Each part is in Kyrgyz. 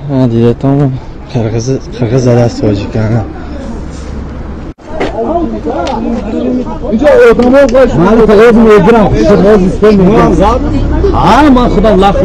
دیگه تو قرقز دست واجی کنه من قرقز میگیرم قرقز استemiyorum ama xudan laf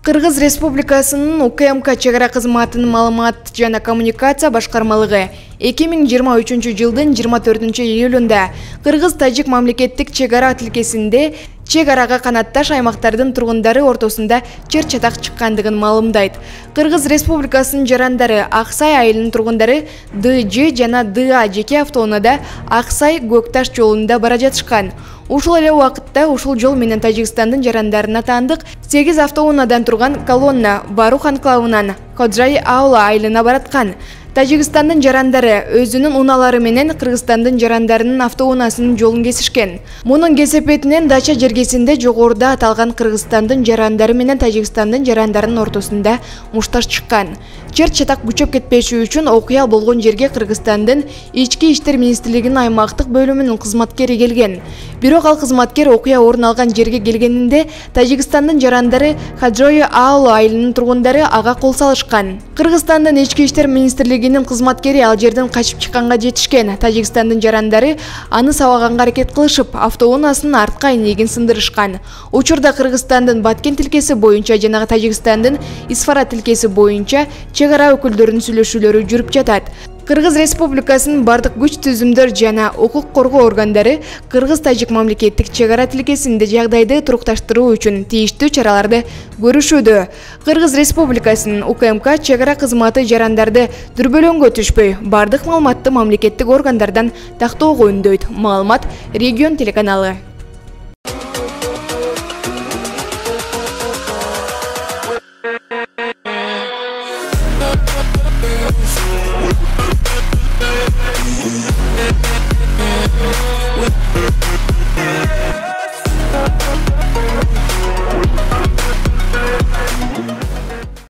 Кыргыз Республикасынын УКМК чегара кызматынын маалымат жана коммуникация башкармалыгы 2023 жылдын 24-июлунда Кыргыз-Тажик мамлекеттик чегара тилкесинде чегарага канатташ аймактардын тургундары ортосунда чер чатак чыккандыгын маалымдайт. Кыргыз Республикасынын жарандары Аксай айылынын тургундары ДЖ жана ДА жеке автоунаада Аксай-Көкташ жолунда бара жатышкан. Ушул эле убакытта ушул жол менен Тажикстандын жарандарына таандык 8 автоунаадан турган колонна Барух анклавынан Коджай Аула айылына бараткан. Тажикстандын жарандары өзүнүн унаалары менен Кыргызстандын жарандарынын автоунаасынын жолун кесишкен. Мунун кесепетинен Дача жергесинде жогоруда аталган Кыргызстандын жарандары менен Тажикстандын жарандарынын ортосунда мушташ чыккан. Чер чатак күчөп кетпеши үчүн окуя болгон жерге Кыргызстандын Ички иштер министрлигинин аймактык бөлүмүнүн кызматкери келген. Бирок ал кызматкер окуя орун алган жерге келгенинде Тажикстандын жарандары Хаджой Аула айылынын тургундары ага кол салышкан. Кыргызстандын Ички иштер министрлигинин кызматкери ал жерден качып чыкканга жетишкен. Тажикстандын жарандары аны сабаганга аракет кылышып, автоунаасынын артка айнегин сындырышкан. Учурда Кыргызстандын Баткен тилкеси боюнча жана Тажикстандын Исфара тилкеси боюнча чегара өкүлдөрүнүн сүйлөшүүлөрү жүрүп жатат. Кыргыз Республикасынын бардык күч түзүмдөр жана укук коргоо органдары Кыргыз-Тажик мамлекеттик чегара тилкесинде жагдайды турукташтыруу үчүн тийиштүү чараларды көрүшүүдө. Кыргыз Республикасынын УКМК чегара кызматы жарандарды дүрбөлөңгө түшпөй, бардык маалыматты мамлекеттик органдардан тактоого үндөйт. Маалымат Регион телеканалы.